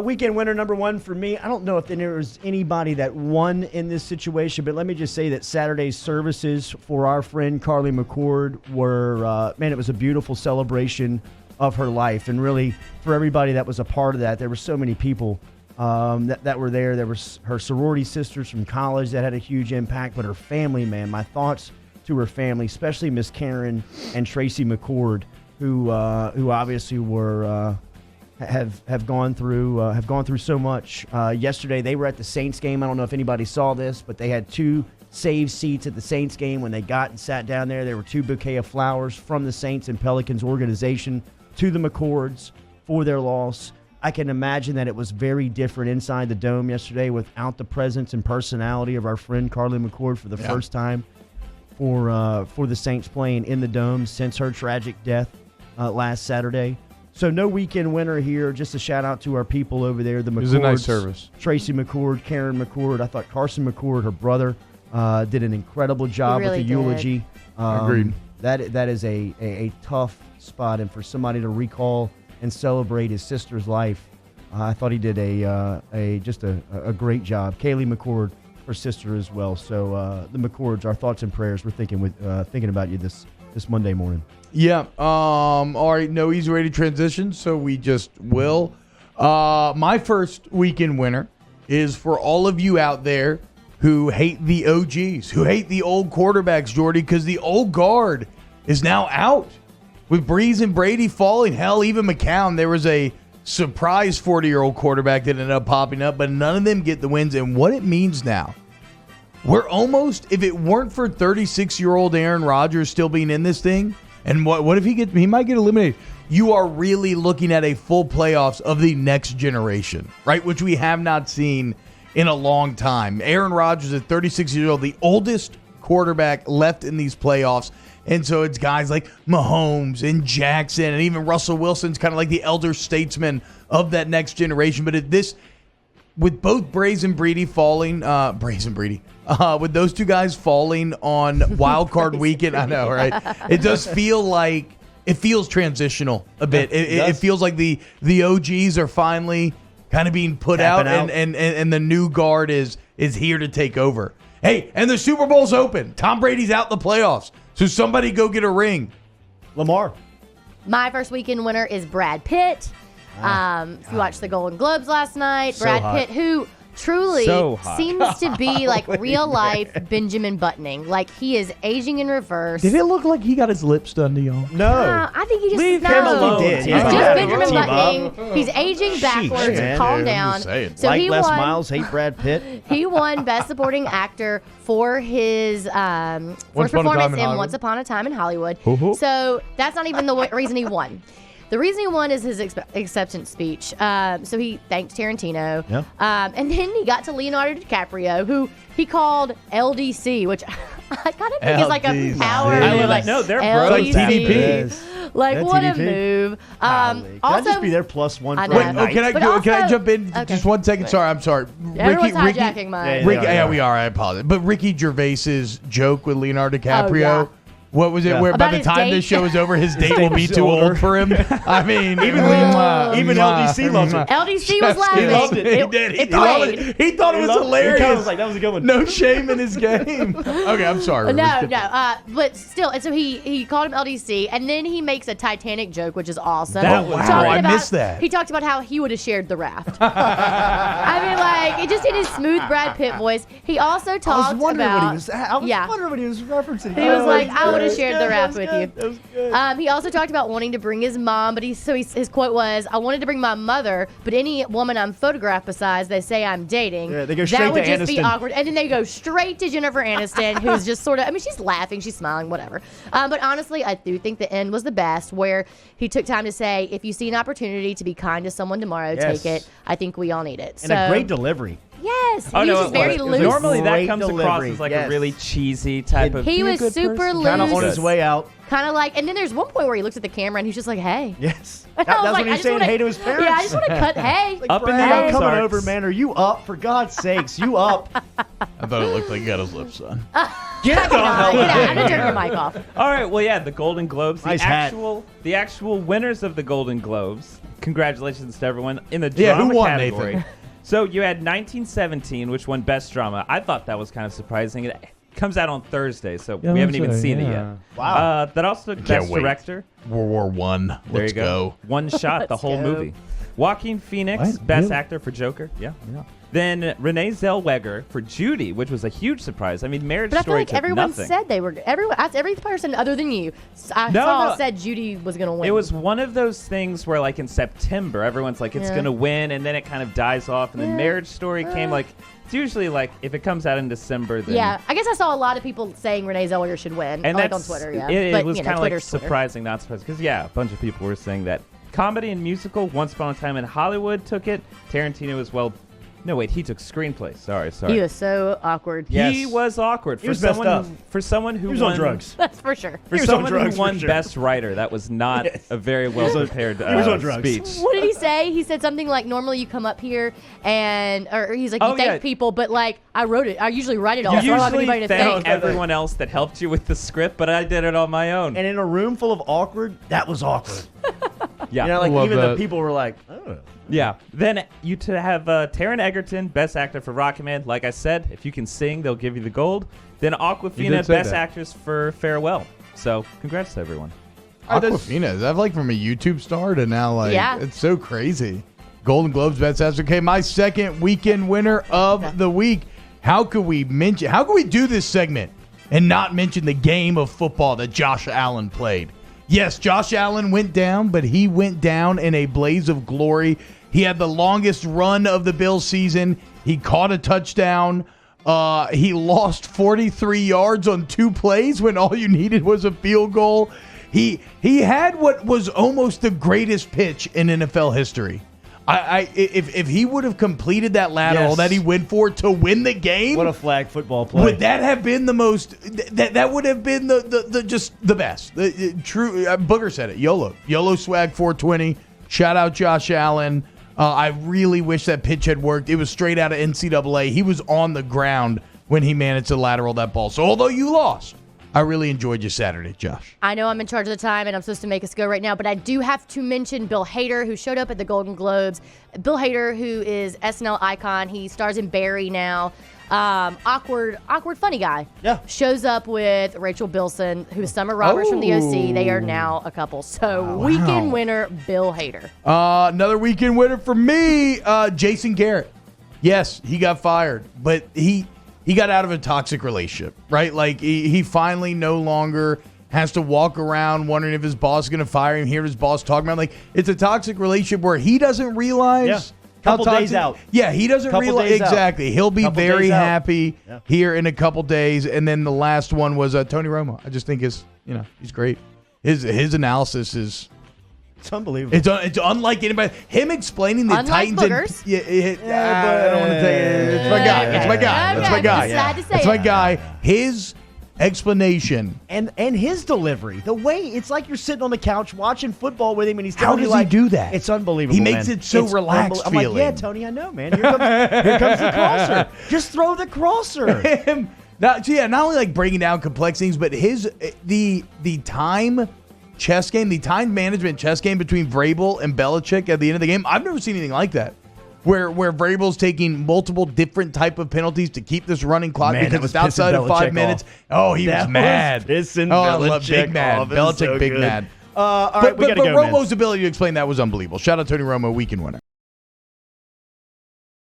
Weekend winner number one for me. I don't know if there was anybody that won in this situation, but let me just say that Saturday's services for our friend Carly McCord were, it was a beautiful celebration of her life. And really, for everybody that was a part of that, there were so many people that were there. There was her sorority sisters from college that had a huge impact, but her family, man, my thoughts to her family, especially Miss Karen and Tracy McCord, who obviously were... have gone through so much. Yesterday they were at the Saints game. I don't know if anybody saw this, but they had 2 saved seats at the Saints game. When they got and sat down there were 2 bouquet of flowers from the Saints and Pelicans organization to the McCords for their loss. I can imagine that it was very different inside the dome yesterday without the presence and personality of our friend Carly McCord for the first time for the Saints playing in the dome since her tragic death last Saturday. So no weekend winner here. Just a shout out to our people over there. The McCords. It was a nice service. Tracy McCord, Karen McCord. I thought Carson McCord, her brother, did an incredible job with the eulogy. Agreed. That is a tough spot, and for somebody to recall and celebrate his sister's life, I thought he did a great job. Kaylee McCord, her sister as well. So the McCords, our thoughts and prayers. We're thinking about you this Monday morning. Yeah. All right. No easy way to transition, so we just will. My first weekend winner is for all of you out there who hate the OGs, who hate the old quarterbacks, Jordy, because the old guard is now out. With Brees and Brady falling, hell, even McCown, there was a surprise 40-year-old quarterback that ended up popping up, but none of them get the wins. And what it means now, we're almost, if it weren't for 36-year-old Aaron Rodgers still being in this thing, and what if he might get eliminated? You are really looking at a full playoffs of the next generation, right? Which we have not seen in a long time. Aaron Rodgers at 36 years old, the oldest quarterback left in these playoffs. And so it's guys like Mahomes and Jackson and even Russell Wilson's kind of like the elder statesman of that next generation. But with both Brees and Brady falling, with those 2 guys falling on wild card weekend, I know, right? It does feel like it feels transitional a bit. It feels like the OGs are finally kind of being put out. And the new guard is here to take over. Hey, and the Super Bowl's open. Tom Brady's out in the playoffs, so somebody go get a ring. Lamar. My first weekend winner is Brad Pitt. If you watched the Golden Globes last night, Brad Pitt, who truly seems to be like real life Benjamin Buttoning. Like, he is aging in reverse. Did it look like he got his lips done to y'all? No. I think he just Leave him alone. He's just Benjamin Buttoning. He's aging backwards. Calm down. So like Les Miles, hate Brad Pitt. He won Best Supporting Actor for his first performance in Once Upon a Time in Hollywood. So that's not even the reason he won. The reason he won is his acceptance speech. So he thanked Tarantino. Yeah. And then he got to Leonardo DiCaprio, who he called LDC, which I kind of think is like a power. No, they're bros. LDC. Like TDP. Like, what a move. Can I just be their plus one for Wait, a night? Can I jump in just 1 second? Sorry, I'm sorry. Everyone's hijacking mine. We are. I apologize. But Ricky Gervais's joke with Leonardo DiCaprio. Yeah. What was it? Where About by the his time date? this show is over, his date will be too old for him. I mean, even LDC loves it. LDC was laughing. He loved it. He did. He thought it was hilarious. He was like, that was a good one. No shame in his game. Okay, I'm sorry. No. But still, and so he called him LDC, and then he makes a Titanic joke, which is awesome. I missed that. He talked about how he would have shared the raft. I mean, like, it just in his smooth Brad Pitt voice. He also talked I was wondering about. what he was referencing. He was like, I would have shared the raft with you. That was good. He also talked about wanting to bring his mom, but his quote was, "I wanted to bring my mother, but any woman I'm photographed besides, they say I'm dating. Yeah, they go straight that would to just be Aniston. awkward." And then they go straight to Jennifer Aniston, who's just sort of, I mean, she's laughing, she's smiling, whatever. But honestly, I do think the end was the best, where he took time to say, if you see an opportunity to be kind to someone tomorrow, Yes. take it. I think we all need it. And a great delivery. Yes, he was just very loose. Normally that Great comes across delivery, as like yes. a really cheesy type of. He was super loose. Kind of on his way out. Kind of like, and then there's one point where he looks at the camera and he's just like, hey. Yes. And That's I was what like, he's saying, hey to his parents. Yeah, I just want to cut, hey. Like, Up in the Brad, I'm coming Ozarks. over, man. Are you up? For God's sakes, you up? I thought it looked like he got his lips done. Get Get out. I'm going to turn your mic off. All right, well, yeah, the Golden Globes, Nice hat. the actual winners of the Golden Globes congratulations to everyone in the Yeah, drama who won, category. Nathan? So you had 1917, which won Best Drama. I thought that was kind of surprising. It comes out on Thursday, so we haven't even seen it yet. Wow. That also took Best Director. World War One. There Let's you go. One shot, the whole go. movie. Joaquin Phoenix, What? Best Really? Actor for Joker. Yeah. Then Renee Zellweger for Judy, which was a huge surprise. I mean, Marriage But I feel Story like took everyone nothing. said they were. Every person other than you, I No. somehow said Judy was going to win. It was one of those things where, like, in September, everyone's like, it's Yeah. going to win, and then it kind of dies off, and then Marriage Story came, like, it's usually, like, if it comes out in December, then... Yeah, I guess I saw a lot of people saying Renee Zellweger should win, And like on that's, Twitter, yeah. It But, was you know, kind of, like, Twitter's Twitter. surprising, not surprising, because, yeah, a bunch of people were saying that. Comedy and musical, Once Upon a Time in Hollywood took it. Tarantino as well. No, wait, he took screenplay. Sorry. He was so awkward. Yeah. He was awkward. He was messed up. For someone who He was won, on drugs. That's for sure. For He was on someone drugs, who for won sure. Best Writer, that was not a very well prepared he was on drugs. speech. What did he say? He said something like, normally you come up here and, or he's like, you Oh, thank yeah. people, but like, I wrote it. I usually write it all. You so I don't have usually anybody to thank thank. everyone else that helped you with the script, but I did it on my own. And in a room full of awkward, that was awkward. Yeah. You know, like Love even that. the people were like, oh. Yeah. Then you to have Taron Egerton, Best Actor for Rocketman. Like I said, if you can sing, they'll give you the gold. Then You Awkwafina, did say Best that. Actress for Farewell. So congrats to everyone. Aquafina, is that like from a YouTube star to now like Yeah. it's so crazy. Golden Globes Best Actor. Okay, my second weekend winner of the week. How could we do this segment and not mention the game of football that Josh Allen played? Yes, Josh Allen went down, but he went down in a blaze of glory. He had the longest run of the Bills season. He caught a touchdown. He lost 43 yards on 2 plays when all you needed was a field goal. He had what was almost the greatest pitch in NFL history. If he would have completed that lateral Yes. that he went for to win the game, What a flag football play. would that have been the most? That would have been the just the best. True. Booger said it. YOLO swag 420. Shout out Josh Allen. I really wish that pitch had worked. It was straight out of NCAA. He was on the ground when he managed to lateral that ball. So although you lost, I really enjoyed your Saturday, Josh. I know I'm in charge of the time and I'm supposed to make us go right now, but I do have to mention Bill Hader, who showed up at the Golden Globes. Bill Hader, who is SNL icon. He stars in Barry now. Awkward, funny guy. Yeah. Shows up with Rachel Bilson, who's Summer Roberts from the OC. They are now a couple. So weekend winner, Bill Hader. Another weekend winner for me, Jason Garrett. Yes, he got fired, but he got out of a toxic relationship, right? Like he finally no longer has to walk around wondering if his boss is going to fire him, hear his boss talking about, like, it's a toxic relationship where he doesn't realize. Yeah. how Couple toxic- days out. Yeah, he doesn't Couple realize. days out. Exactly. He'll be Couple very days out. happy Yeah. here in a couple days. And then the last one was Tony Romo. I just think he's great. His analysis is. It's unbelievable. It's unlike anybody. Him explaining the Unlike Titans boogers. I don't want to tell you. It's my guy. It's my guy. That's my guy. Just had to say That's it. my guy. His explanation. and his delivery, the way it's like you're sitting on the couch watching football with him, and he's How telling you, does he like, do that? It's unbelievable. He makes man. it so It's relaxed I'm like, yeah, feeling. Tony, I know, man. Here comes the crosser. Just throw the crosser. Him. Not only like breaking down complex things, but his the time chess game, the time management chess game between Vrabel and Belichick at the end of the game. I've never seen anything like that. Where Vrabel's taking multiple different type of penalties to keep this running clock Man, that because was it's outside pissing of 5 Belichick minutes. off. Oh, he That was mad. pissing I love Belichick big mad. off. It was Belichick so big good. mad. All right, we but got to go, man. Romo's ability to explain that was unbelievable. Shout out Tony Romo, weekend winner.